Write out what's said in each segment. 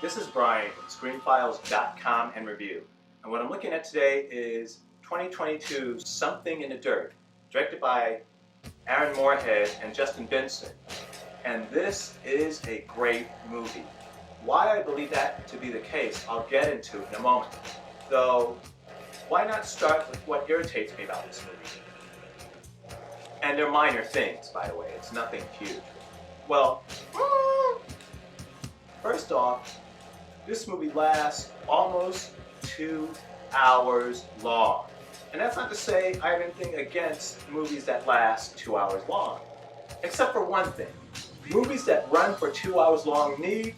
This is Brian with ScreenFiles.com and Review. And what I'm looking at today is 2022 Something in the Dirt, directed by Morehead and Justin Benson. And this is a great movie. Why I believe that to be the case, I'll get into in a moment. Though, why not start with what irritates me about this movie? And they're minor things, by the way. It's nothing huge. Well, first off, this movie lasts almost 2 hours long. And that's not to say I have anything against movies that last 2 hours long. Except for one thing. Movies that run for 2 hours long need,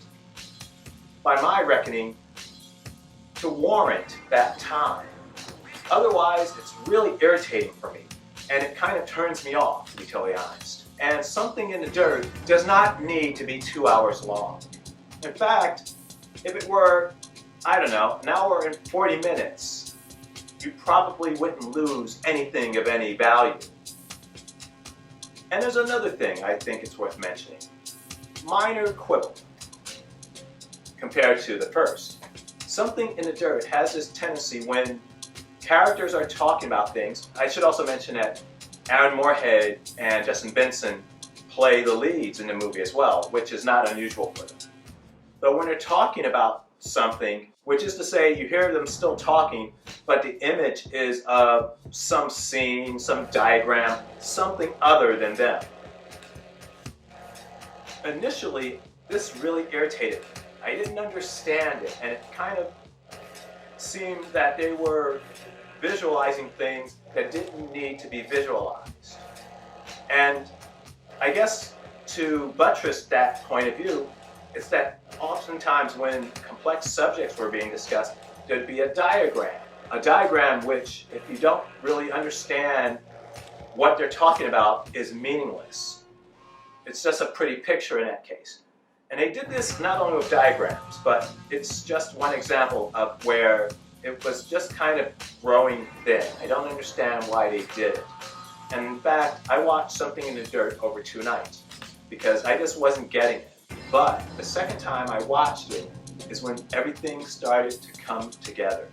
by my reckoning, to warrant that time. Otherwise, it's really irritating for me. And it kind of turns me off, to be totally honest. And Something in the Dirt does not need to be 2 hours long. In fact, if it were, I don't know, an hour and 40 minutes, you probably wouldn't lose anything of any value. And there's another thing I think it's worth mentioning. Minor quibble compared to the first. Something in the Dirt has this tendency when characters are talking about things. I should also mention that Morehead and Justin Benson play the leads in the movie as well, which is not unusual for them. But when they're talking about something, which is to say you hear them still talking, but the image is of some scene, some diagram, something other than them. Initially, this really irritated me. I didn't understand it, and it kind of seemed that they were visualizing things that didn't need to be visualized. And I guess to buttress that point of view, it's that oftentimes when complex subjects were being discussed, there'd be a diagram which, if you don't really understand what they're talking about, is meaningless. It's just a pretty picture in that case. And they did this not only with diagrams, but it's just one example of where it was just kind of growing thin. I don't understand why they did it. And in fact, I watched Something in the Dirt over 2 nights because I just wasn't getting it. But the second time I watched it is when everything started to come together.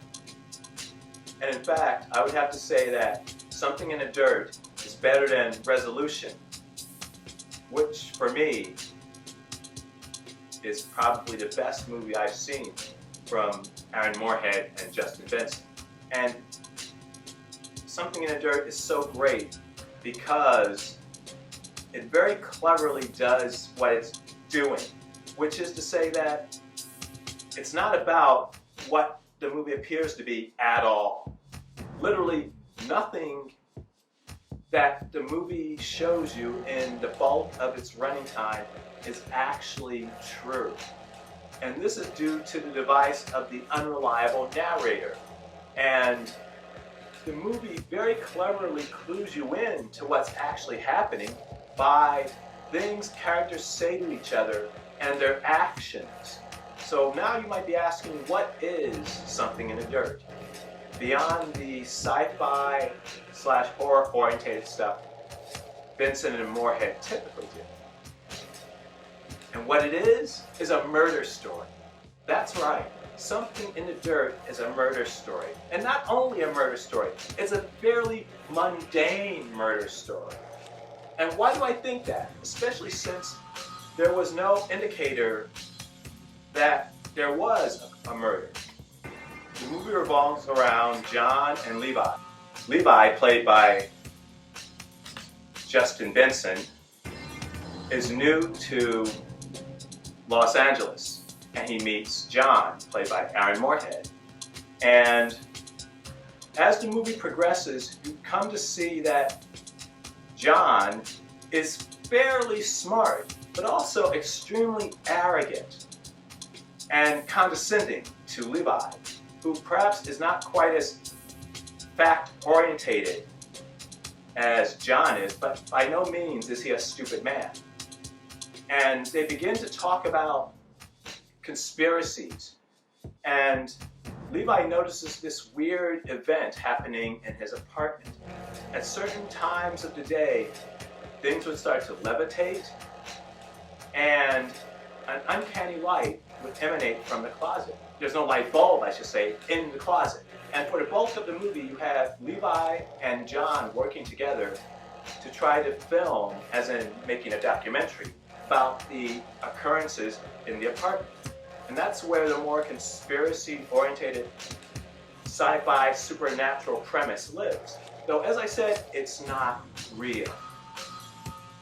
And in fact, I would have to say that Something in the Dirt is better than Resolution, which for me is probably the best movie I've seen from Morehead and Justin Benson. And Something in the Dirt is so great because it very cleverly does what it's doing, which is to say that it's not about what the movie appears to be at all. Literally nothing that the movie shows you in the bulk of its running time is actually true. And this is due to the device of the unreliable narrator. And the movie very cleverly clues you in to what's actually happening by things characters say to each other and their actions. So now you might be asking, what is Something in the Dirt? Beyond the sci-fi / horror oriented stuff Benson and Morehead typically do. And what it is a murder story. That's right. Something in the Dirt is a murder story. And not only a murder story, it's a fairly mundane murder story. And why do I think that? Especially since there was no indicator that there was a murder. The movie revolves around John and Levi. Levi, played by Justin Benson, is new to Los Angeles, and he meets John, played by Morehead. And as the movie progresses, you come to see that John is fairly smart, but also extremely arrogant and condescending to Levi, who perhaps is not quite as fact-orientated as John is, but by no means is he a stupid man. And they begin to talk about conspiracies, and Levi notices this weird event happening in his apartment. At certain times of the day, things would start to levitate, and an uncanny light would emanate from the closet. There's no light bulb, I should say, in the closet. And for the bulk of the movie, you have Levi and John working together to try to film, as in making a documentary, about the occurrences in the apartment. And that's where the more conspiracy-oriented sci-fi supernatural premise lives. Though, as I said, it's not real.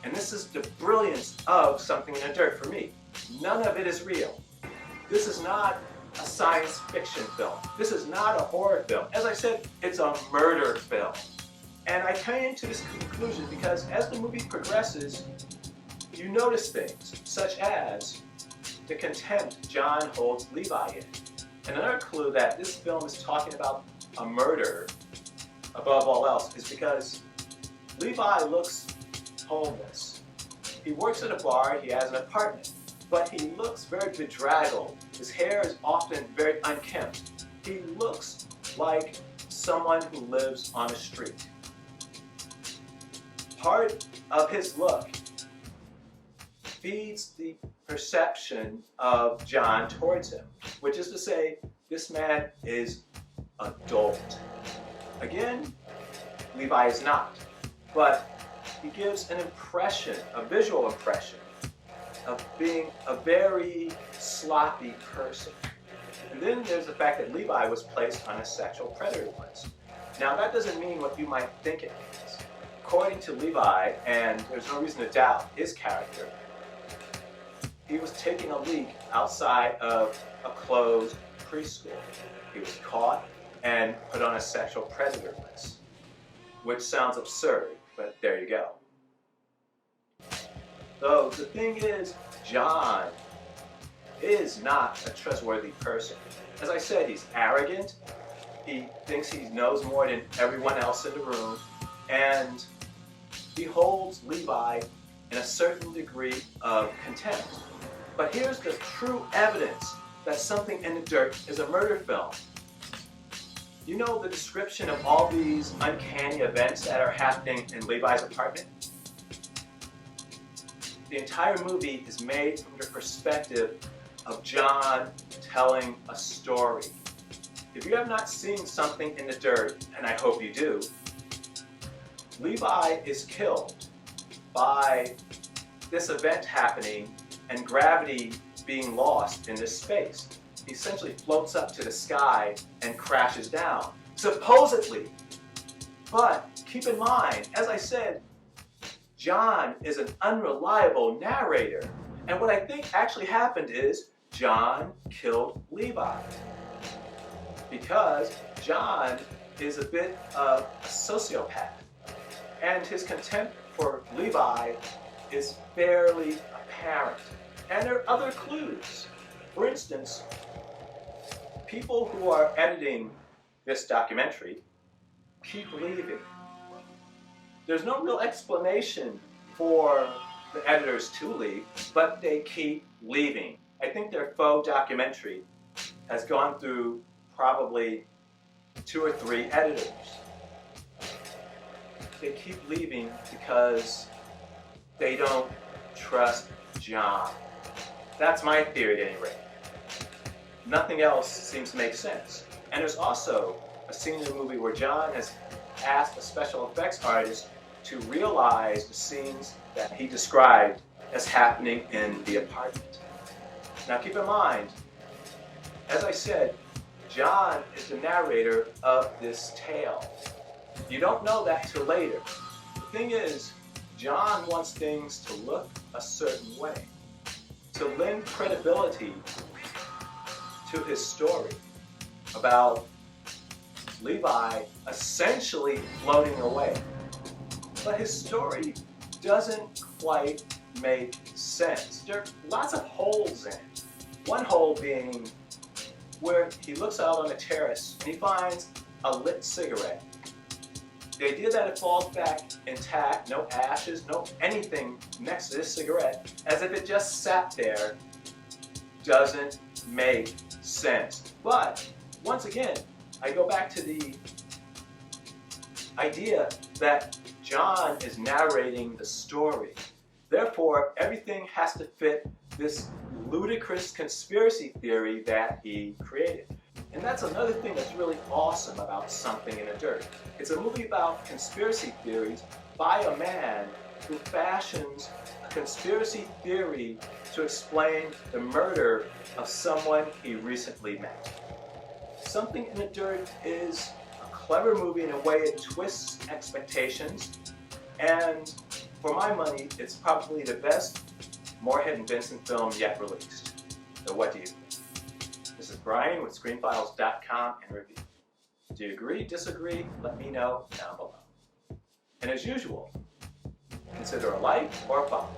And this is the brilliance of Something in the Dirt for me. None of it is real. This is not a science fiction film. This is not a horror film. As I said, it's a murder film. And I came to this conclusion because as the movie progresses, you notice things such as the contempt John holds Levi in. And another clue that this film is talking about a murder above all else is because Levi looks homeless. He works at a bar, he has an apartment, but he looks very bedraggled. His hair is often very unkempt. He looks like someone who lives on a street. Part of his look feeds the perception of John towards him, which is to say, this man is adult. Again, Levi is not, but he gives an impression, a visual impression, of being a very sloppy person. And then there's the fact that Levi was placed on a sexual predator list. Now that doesn't mean what you might think it means. According to Levi, and there's no reason to doubt his character, he was taking a leak outside of a closed preschool. He was caught and put on a sexual predator list, which sounds absurd, but there you go. So the thing is, John is not a trustworthy person. As I said, he's arrogant, he thinks he knows more than everyone else in the room, and he holds Levi in a certain degree of contempt. But here's the true evidence that Something in the Dirt is a murder film. You know the description of all these uncanny events that are happening in Levi's apartment? The entire movie is made from the perspective of John telling a story. If you have not seen Something in the Dirt, and I hope you do, Levi is killed by this event happening and gravity being lost in this space. He essentially floats up to the sky and crashes down, supposedly. But keep in mind, as I said, John is an unreliable narrator. And what I think actually happened is John killed Levi. Because John is a bit of a sociopath. And his contempt for Levi is fairly apparent. And there are other clues. For instance, people who are editing this documentary keep leaving. There's no real explanation for the editors to leave, but they keep leaving. I think their faux documentary has gone through probably 2 or 3 editors. They keep leaving because they don't trust John. That's my theory at any rate. Nothing else seems to make sense. And there's also a scene in the movie where John has asked a special effects artist to realize the scenes that he described as happening in the apartment. Now keep in mind, as I said, John is the narrator of this tale. You don't know that till later. The thing is, John wants things to look a certain way, to lend credibility to his story about Levi essentially floating away. But his story doesn't quite make sense. There are lots of holes in it. One hole being where he looks out on a terrace and he finds a lit cigarette. The idea that it falls back intact, no ashes, no anything next to this cigarette, as if it just sat there, doesn't make sense. But once again, I go back to the idea that John is narrating the story. Therefore, everything has to fit this ludicrous conspiracy theory that he created. And that's another thing that's really awesome about Something in the Dirt. It's a movie about conspiracy theories by a man who fashions a conspiracy theory to explain the murder of someone he recently met. Something in the Dirt is a clever movie in a way it twists expectations, and for my money, it's probably the best Morehead and Benson film yet released. So what do you think? This is Brian with ScreenFiles.com and Review. Do you agree, disagree? Let me know down below. And as usual, consider a like or a follow.